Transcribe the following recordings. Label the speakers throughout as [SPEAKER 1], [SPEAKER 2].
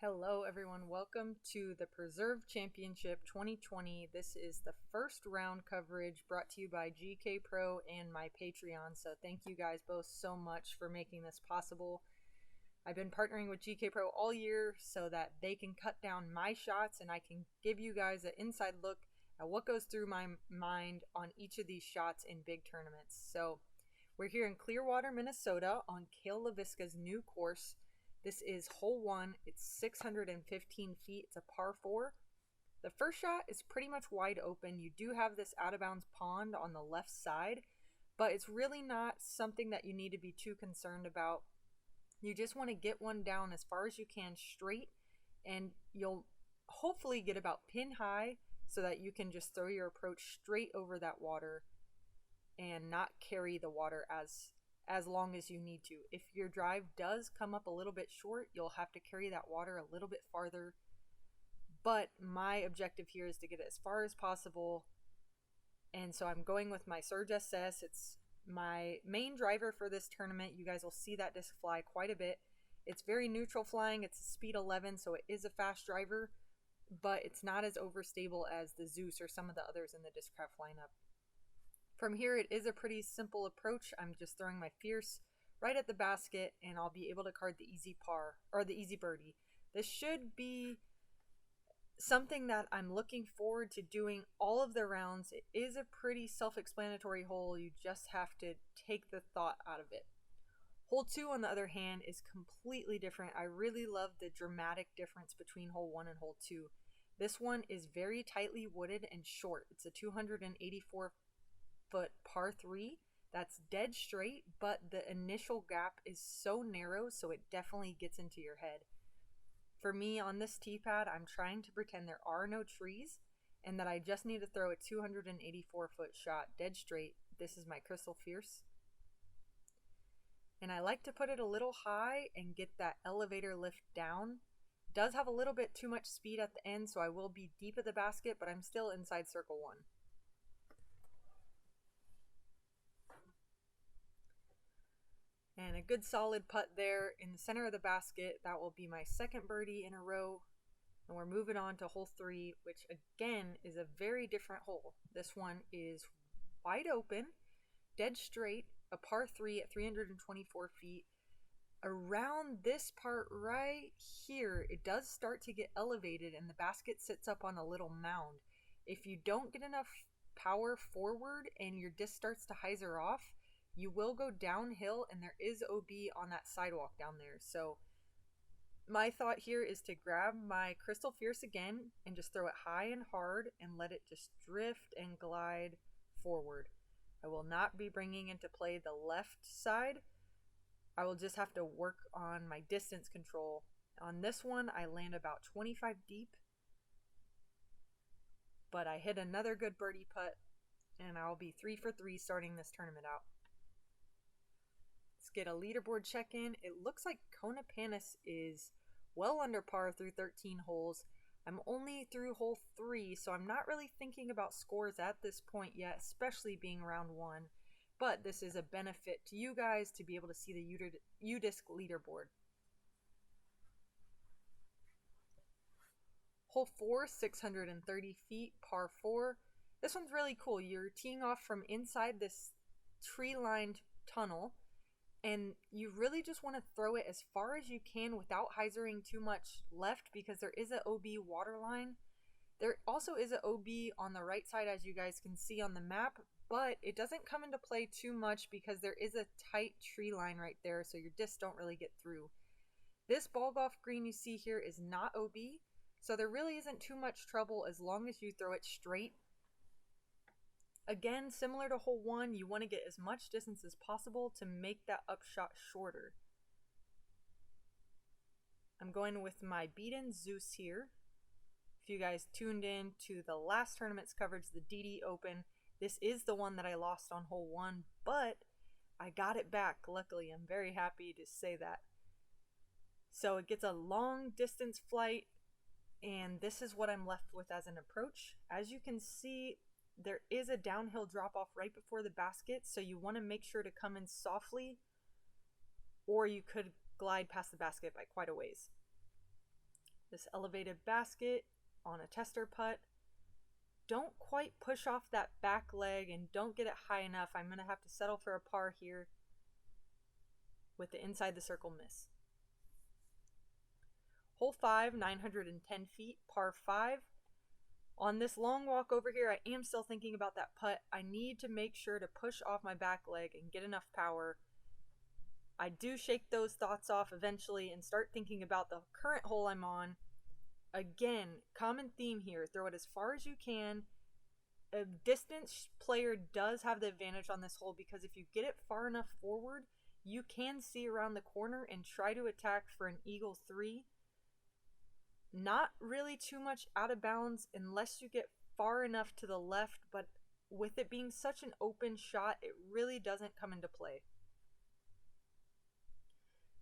[SPEAKER 1] Hello, everyone. Welcome to the Preserve Championship 2020. This is the first round coverage brought to you by GKPro and my Patreon. So, thank you guys both so much for making this possible. I've been partnering with GKPro all year so that they can cut down my shots and I can give you guys an inside look at what goes through my mind on each of these shots in big tournaments. So, we're here in Clearwater, Minnesota on Cale LaVisca's new course. This is hole 1. It's 615 feet. It's a par 4. The first shot is pretty much wide open. You do have this out of bounds pond on the left side, but it's really not something that you need to be too concerned about. You just want to get one down as far as you can straight, and you'll hopefully get about pin high so that you can just throw your approach straight over that water and not carry the water as long as you need to. If your drive does come up a little bit short, you'll have to carry that water a little bit farther. But my objective here is to get it as far as possible. And so I'm going with my Surge SS. It's my main driver for this tournament. You guys will see that disc fly quite a bit. It's very neutral flying. It's a speed 11, so it is a fast driver, but it's not as overstable as the Zeus or some of the others in the Discraft lineup. From here, it is a pretty simple approach. I'm just throwing my Fierce right at the basket, and I'll be able to card the easy par, or the easy birdie. This should be something that I'm looking forward to doing all of the rounds. It is a pretty self-explanatory hole. You just have to take the thought out of it. Hole 2, on the other hand, is completely different. I really love the dramatic difference between hole 1 and hole 2. This one is very tightly wooded and short. It's a 284 foot par 3 that's dead straight, but the initial gap is so narrow, so it definitely gets into your head. For me, on this tee pad, I'm trying to pretend there are no trees and that I just need to throw a 284 foot shot dead straight. This is my Crystal Fierce, and I like to put it a little high and get that elevator lift down. It does have a little bit too much speed at the end, so I will be deep at the basket, but I'm still inside circle 1. And a good solid putt there in the center of the basket. That will be my second birdie in a row. And we're moving on to hole 3, which again is a very different hole. This one is wide open, dead straight, a par 3 at 324 feet. Around this part right here, it does start to get elevated and the basket sits up on a little mound. If you don't get enough power forward and your disc starts to hyzer off, you will go downhill, and there is OB on that sidewalk down there. So my thought here is to grab my Crystal Fierce again and just throw it high and hard and let it just drift and glide forward. I will not be bringing into play the left side. I will just have to work on my distance control. On this one, I land about 25 deep, but I hit another good birdie putt, and I'll be 3 for 3 starting this tournament out. Let's get a leaderboard check-in. It looks like Kona Panis is well under par through 13 holes. I'm only through hole 3, so I'm not really thinking about scores at this point yet, especially being round 1. But this is a benefit to you guys to be able to see the UDisc leaderboard. Hole 4, 630 feet, par 4. This one's really cool. You're teeing off from inside this tree-lined tunnel, and you really just want to throw it as far as you can without hyzering too much left because there is an OB water line. There also is an OB on the right side, as you guys can see on the map, but it doesn't come into play too much because there is a tight tree line right there, so your discs don't really get through. This ball golf green you see here is not OB, so there really isn't too much trouble as long as you throw it straight. Again, similar to hole 1, you want to get as much distance as possible to make that upshot shorter. I'm going with my beaten Zeus here. If you guys tuned in to the last tournament's coverage, the DD Open, this is the one that I lost on hole 1, but I got it back. Luckily, I'm very happy to say that. So it gets a long distance flight, and this is what I'm left with as an approach. As you can see, there is a downhill drop off right before the basket, so you want to make sure to come in softly, or you could glide past the basket by quite a ways. this elevated basket on a tester putt. Don't quite push off that back leg and don't get it high enough. I'm going to have to settle for a par here with the inside the circle miss. Hole 5, 910 feet, par 5. On this long walk over here, I am still thinking about that putt. I need to make sure to push off my back leg and get enough power. I do shake those thoughts off eventually and start thinking about the current hole I'm on. Again, common theme here, throw it as far as you can. A distance player does have the advantage on this hole because if you get it far enough forward, you can see around the corner and try to attack for an eagle 3. Not really too much out of bounds unless you get far enough to the left, but with it being such an open shot, it really doesn't come into play.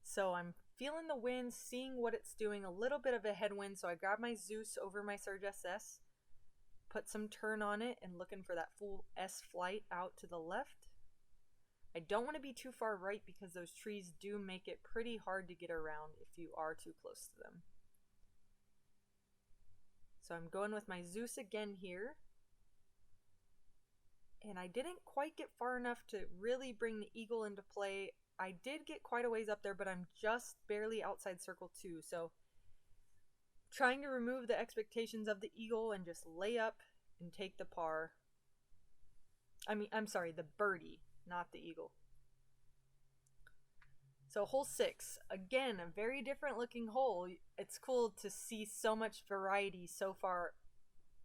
[SPEAKER 1] So I'm feeling the wind, seeing what it's doing, a little bit of a headwind, so I grab my Zeus over my Surge SS, put some turn on it, and looking for that full S flight out to the left. I don't want to be too far right because those trees do make it pretty hard to get around if you are too close to them. So I'm going with my Zeus again here. And I didn't quite get far enough to really bring the eagle into play. I did get quite a ways up there, but I'm just barely outside circle 2. So trying to remove the expectations of the eagle and just lay up and take the par. I'm sorry, the birdie, not the eagle. So hole 6, again, a very different looking hole. It's cool to see so much variety so far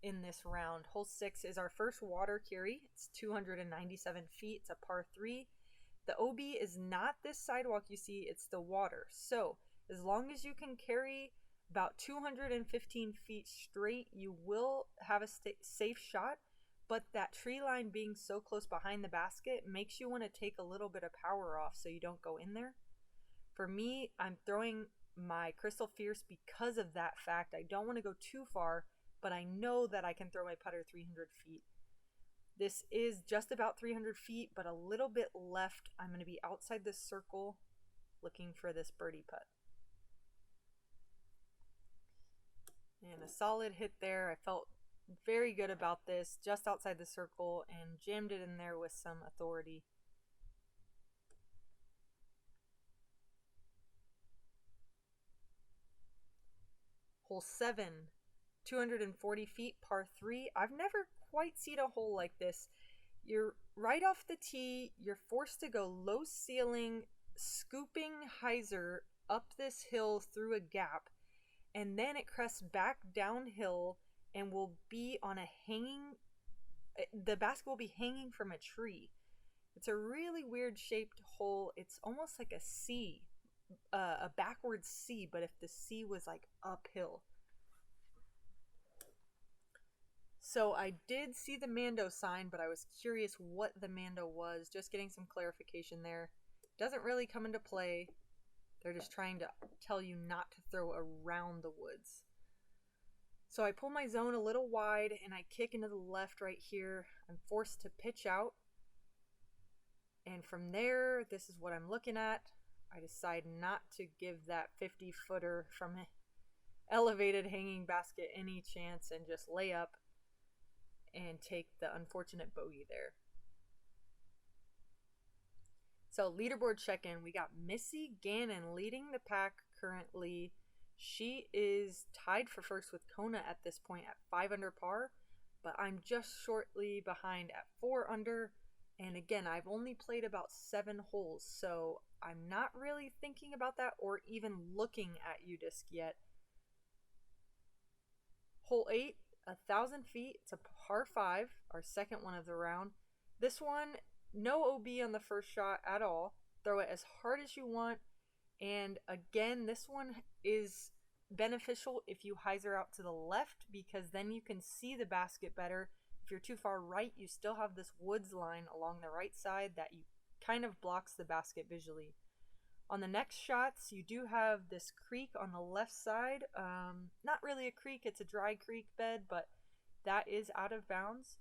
[SPEAKER 1] in this round. Hole 6 is our first water carry. It's 297 feet. It's a par 3. The OB is not this sidewalk you see, it's the water. So as long as you can carry about 215 feet straight, you will have a safe shot. But that tree line being so close behind the basket makes you want to take a little bit of power off so you don't go in there. For me, I'm throwing my Crystal Fierce because of that fact. I don't want to go too far, but I know that I can throw my putter 300 feet. This is just about 300 feet, but a little bit left. I'm going to be outside this circle looking for this birdie putt. And a solid hit there. I felt very good about this, just outside the circle, and jammed it in there with some authority. Hole 7, 240 feet, par 3. I've never quite seen a hole like this. You're right off the tee. You're forced to go low ceiling, scooping hyzer up this hill through a gap. And then it crests back downhill and will be on a hanging... The basket will be hanging from a tree. It's a really weird shaped hole. It's almost like a C. A backwards C, but if the C was like uphill. So I did see the Mando sign, but I was curious what the Mando was. Just getting some clarification there. Doesn't really come into play. They're just trying to tell you not to throw around the woods. So I pull my zone a little wide and I kick into the left right here. I'm forced to pitch out. And from there, this is what I'm looking at. I decide not to give that 50-footer from an elevated hanging basket any chance and just lay up and take the unfortunate bogey there. So leaderboard check-in. We got Missy Gannon leading the pack currently. She is tied for first with Kona at this point at 5 under par, but I'm just shortly behind at 4 under. And again, I've only played about 7 holes, so I'm not really thinking about that or even looking at UDisc yet. Hole 8, 1,000 feet. It's a par 5, our second one of the round. This one, no OB on the first shot at all. Throw it as hard as you want. And again, this one is beneficial if you hyzer out to the left because then you can see the basket better. If you're too far right, you still have this woods line along the right side that you kind of blocks the basket visually. On the next shots, you do have this creek on the left side. Not really a creek, it's a dry creek bed, but that is out of bounds.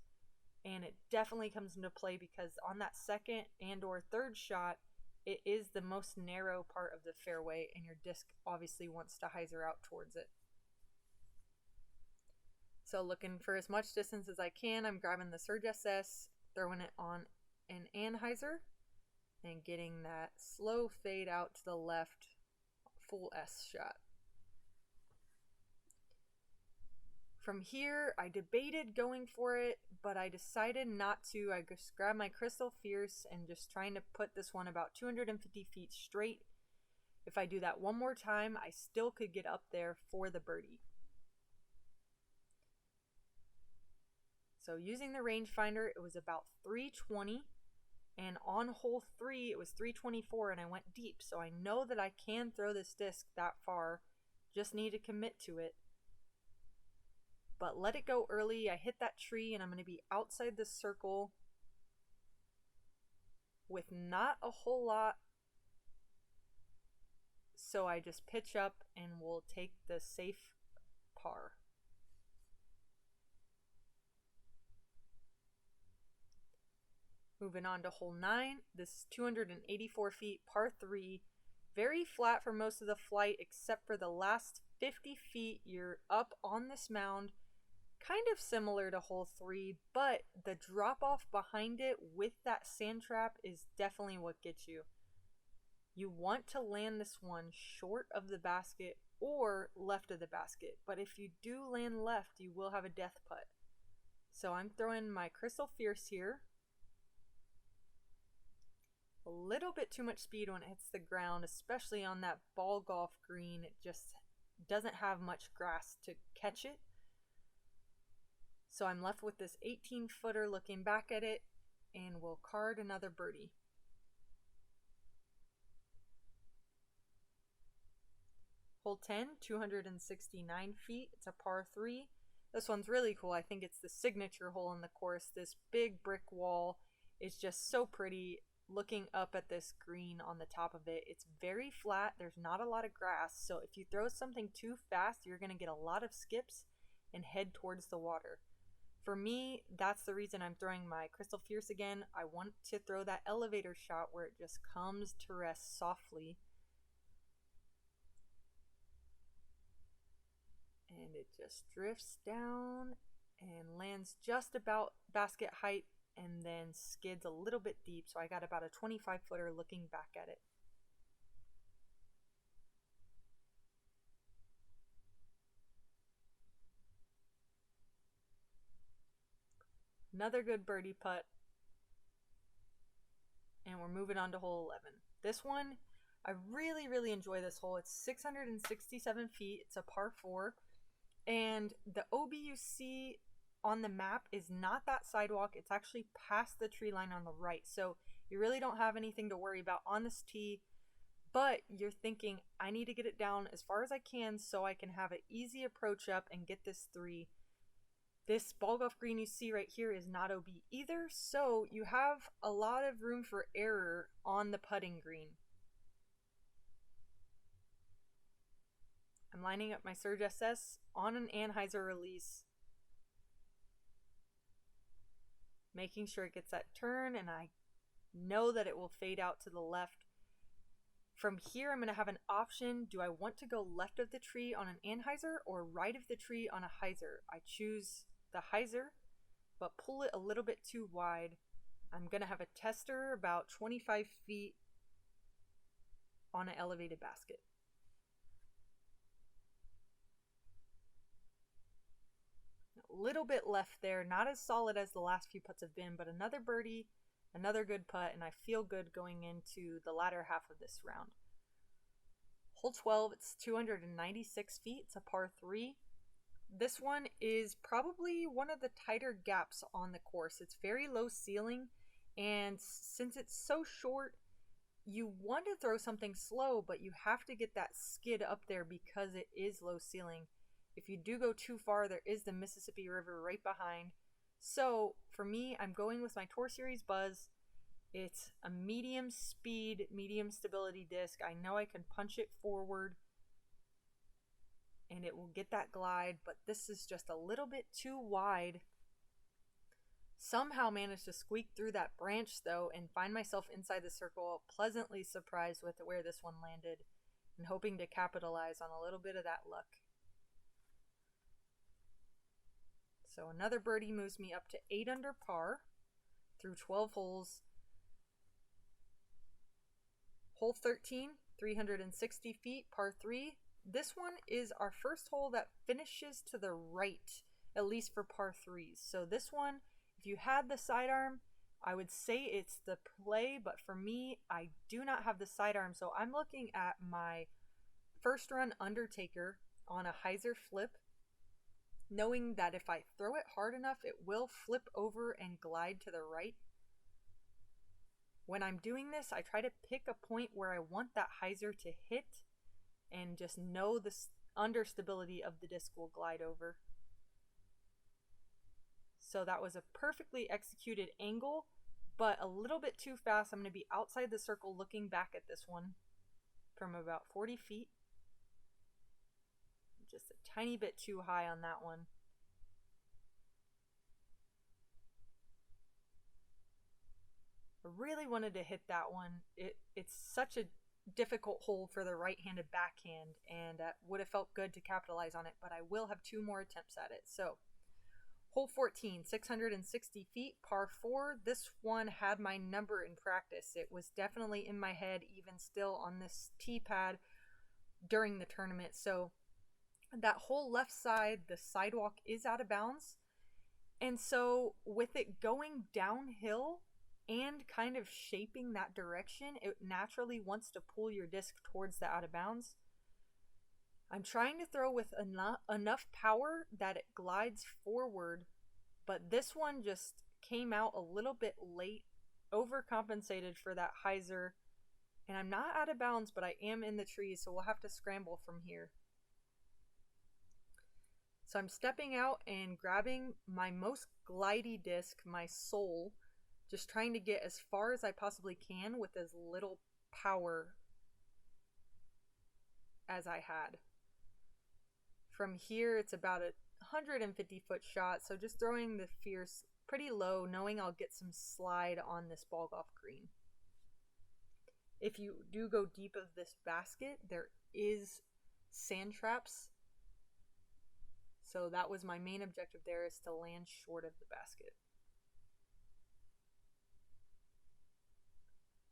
[SPEAKER 1] And it definitely comes into play because on that second and or third shot, it is the most narrow part of the fairway and your disc obviously wants to hyzer out towards it. So looking for as much distance as I can, I'm grabbing the Surge SS, throwing it on an anhyzer, and getting that slow fade out to the left, full S shot. From here, I debated going for it, but I decided not to. I just grabbed my Crystal Fierce and just trying to put this one about 250 feet straight. If I do that one more time, I still could get up there for the birdie. So using the rangefinder, it was about 320, and on hole 3, it was 324, and I went deep. So I know that I can throw this disc that far, just need to commit to it. But let it go early. I hit that tree, and I'm going to be outside the circle with not a whole lot. So I just pitch up and we'll take the safe par. Moving on to hole 9. This is 284 feet, par 3. Very flat for most of the flight, except for the last 50 feet. You're up on this mound, kind of similar to hole 3, but the drop off behind it with that sand trap is definitely what gets you. You want to land this one short of the basket or left of the basket, but if you do land left, you will have a death putt. So I'm throwing my Crystal Fierce here. A little bit too much speed when it hits the ground, especially on that ball golf green. It just doesn't have much grass to catch it. So I'm left with this 18-footer looking back at it, and we'll card another birdie. Hole 10, 269 feet. It's a par 3. This one's really cool. I think it's the signature hole in the course. This big brick wall is just so pretty. Looking up at this green on the top of it, it's very flat. There's not a lot of grass, so if you throw something too fast, you're going to get a lot of skips and head towards the water. For me, that's the reason I'm throwing my Crystal Fierce again. I want to throw that elevator shot where it just comes to rest softly. And it just drifts down and lands just about basket height and then skids a little bit deep. So I got about a 25-footer looking back at it. Another good birdie putt. And we're moving on to hole 11. This one, I really enjoy this hole. It's 667 feet. It's a par 4. And the OB you see on the map is not that sidewalk. It's actually past the tree line on the right. So you really don't have anything to worry about on this tee. But you're thinking, I need to get it down as far as I can so I can have an easy approach up and get this 3. This ball golf green you see right here is not OB either, so you have a lot of room for error on the putting green. I'm lining up my Surge SS on an anhyzer release, making sure it gets that turn, and I know that it will fade out to the left. From here, I'm going to have an option. Do I want to go left of the tree on an anhyzer or right of the tree on a hyzer? I choose the hyzer, but pull it a little bit too wide. I'm going to have a tester about 25 feet on an elevated basket. A little bit left there, not as solid as the last few putts have been, but another birdie, another good putt, and I feel good going into the latter half of this round. Hole 12, it's 296 feet. It's a par 3. This one is probably one of the tighter gaps on the course. It's very low ceiling, and since it's so short, you want to throw something slow, but you have to get that skid up there because it is low ceiling. If you do go too far, there is the Mississippi River right behind. So for me, I'm going with my Tour Series Buzz. It's a medium speed, medium stability disc. I know I can punch it forward and it will get that glide, but this is just a little bit too wide. Somehow managed to squeak through that branch though and find myself inside the circle, pleasantly surprised with where this one landed and hoping to capitalize on a little bit of that luck. So another birdie moves me up to 8 under par through 12 holes. Hole 13, 360 feet, par 3. This one is our first hole that finishes to the right, at least for par 3s. So this one, if you had the sidearm, I would say it's the play, but for me, I do not have the sidearm. So I'm looking at my first run Undertaker on a hyzer flip, knowing that if I throw it hard enough, it will flip over and glide to the right. When I'm doing this, I try to pick a point where I want that hyzer to hit and just know the understability of the disc will glide over. So that was a perfectly executed angle, but a little bit too fast. I'm going to be outside the circle looking back at this one from about 40 feet. Just a tiny bit too high on that one. I really wanted to hit that one. It's such a difficult hole for the right-handed backhand, and would have felt good to capitalize on it, but I will have 2 more attempts at it. So hole 14, 660 feet, par 4. This one had my number in practice. It was definitely in my head, even still on this tee pad during the tournament. So that whole left side, the sidewalk is out of bounds. And so with it going downhill and kind of shaping that direction, it naturally wants to pull your disc towards the out of bounds. I'm trying to throw with enough power that it glides forward, but this one just came out a little bit late, overcompensated for that hyzer, and I'm not out of bounds, but I am in the trees, so we'll have to scramble from here. So I'm stepping out and grabbing my most glidey disc, my Soul, just trying to get as far as I possibly can with as little power as I had. From here, it's about a 150-foot shot, so just throwing the fierce pretty low, knowing I'll get some slide on this ball golf green. If you do go deep of this basket, there is sand traps. So that was my main objective there, is to land short of the basket.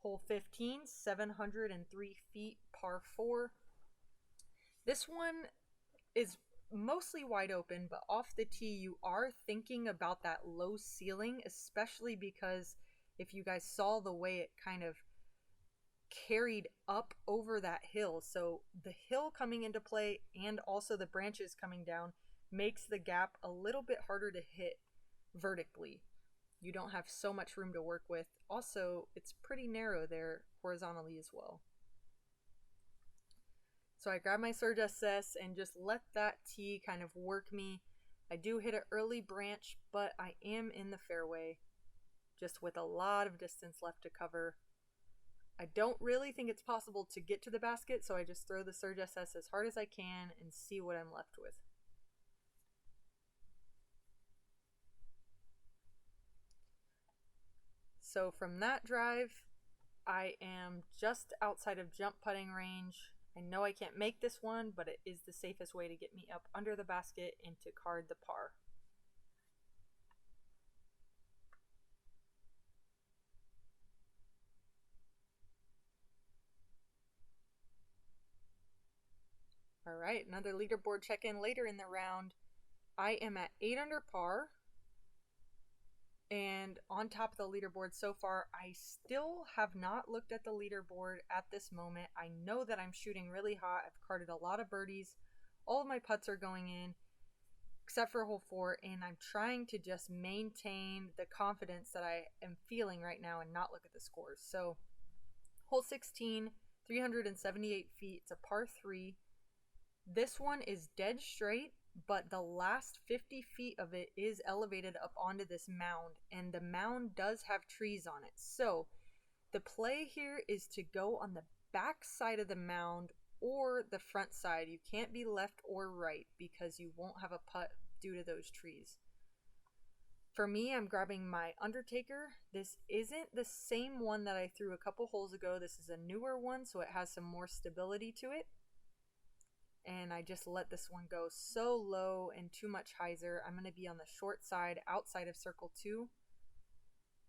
[SPEAKER 1] Hole 15, 703 feet, par 4. This one is mostly wide open, but off the tee you are thinking about that low ceiling, especially because if you guys saw the way it kind of carried up over that hill. So the hill coming into play and also the branches coming down makes the gap a little bit harder to hit vertically. You don't have so much room to work with. Also, it's pretty narrow there horizontally as well. So I grab my Surge SS and just let that tee kind of work me. I do hit an early branch, but I am in the fairway, just with a lot of distance left to cover. I don't really think it's possible to get to the basket, so I just throw the Surge SS as hard as I can and see what I'm left with. So from that drive, I am just outside of jump putting range. I know I can't make this one, but it is the safest way to get me up under the basket and to card the par. All right, another leaderboard check-in later in the round. I am at 8 under par. And on top of the leaderboard so far, I still have not looked at the leaderboard at this moment. I know that I'm shooting really hot. I've carded a lot of birdies. All of my putts are going in, except for hole 4, and I'm trying to just maintain the confidence that I am feeling right now and not look at the scores. So, hole 16, 378 feet. It's a par 3. This one is dead straight, but the last 50 feet of it is elevated up onto this mound, and the mound does have trees on it. So the play here is to go on the back side of the mound or the front side. You can't be left or right because you won't have a putt due to those trees. For me, I'm grabbing my Undertaker. This isn't the same one that I threw a couple holes ago. This is a newer one, so it has some more stability to it. and I just let this one go so low and too much hyzer. I'm going to be on the short side outside of circle 2.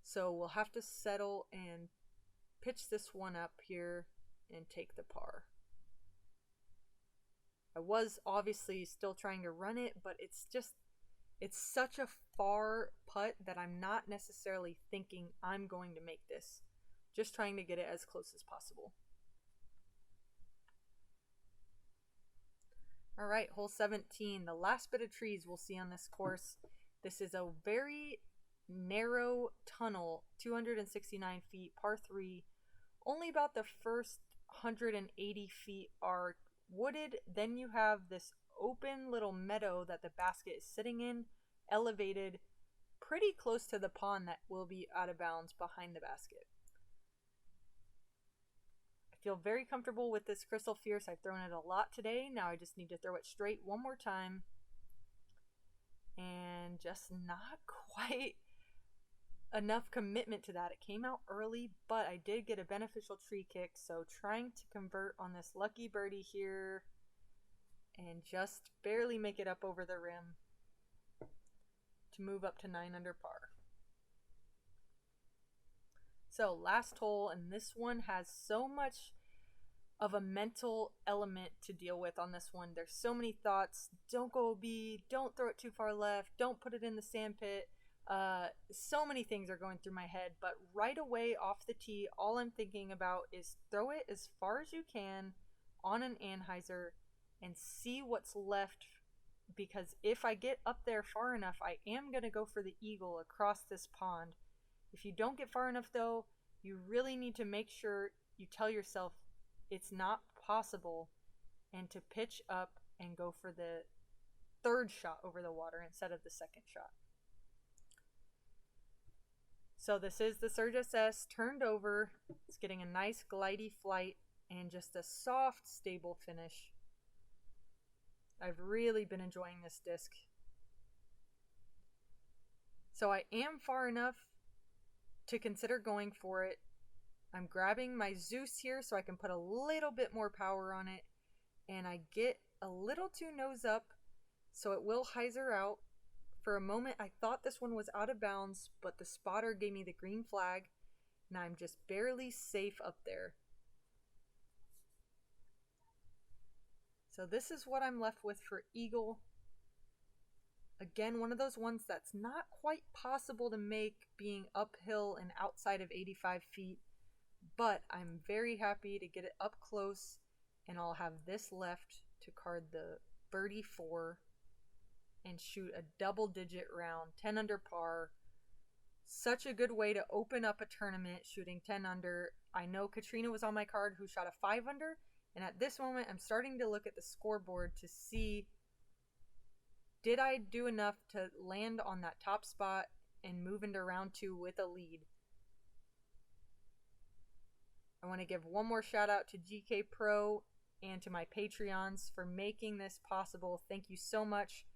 [SPEAKER 1] So we'll have to settle and pitch this one up here and take the par. I was obviously still trying to run it, but it's such a far putt that I'm not necessarily thinking I'm going to make this. Just trying to get it as close as possible. All right, hole 17, the last bit of trees we'll see on this course. This is a very narrow tunnel, 269 feet, par 3. Only about the first 180 feet are wooded. Then you have this open little meadow that the basket is sitting in, elevated pretty close to the pond that will be out of bounds behind the basket. I feel very comfortable with this Crystal Fierce. I've thrown it a lot today. Now I just need to throw it straight one more time. And just not quite enough commitment to that. It came out early, but I did get a beneficial tree kick. So trying to convert on this lucky birdie here and just barely make it up over the rim to move up to 9 under par. So last hole, and this one has so much of a mental element to deal with on this one. There's so many thoughts. Don't go OB, don't throw it too far left, don't put it in the sand pit. So many things are going through my head, but right away off the tee, all I'm thinking about is throw it as far as you can on an anhyzer and see what's left, because if I get up there far enough, I am going to go for the eagle across this pond. If you don't get far enough though, you really need to make sure you tell yourself it's not possible and to pitch up and go for the third shot over the water instead of the second shot. So this is the Surge SS turned over. It's getting a nice glidey flight and just a soft, stable finish. I've really been enjoying this disc. So I am far enough to consider going for it. I'm grabbing my Zeus here so I can put a little bit more power on it. And I get a little too nose up, so it will hyzer out. For a moment, I thought this one was out of bounds, but the spotter gave me the green flag, and I'm just barely safe up there. So this is what I'm left with for eagle. Again, one of those ones that's not quite possible to make being uphill and outside of 85 feet, but I'm very happy to get it up close, and I'll have this left to card the birdie 4 and shoot a double-digit round, 10 under par. Such a good way to open up a tournament, shooting 10 under. I know Katrina was on my card who shot a 5 under, and at this moment I'm starting to look at the scoreboard to see, did I do enough to land on that top spot and move into round 2 with a lead? I want to give one more shout out to GKPro and to my Patreons for making this possible. Thank you so much.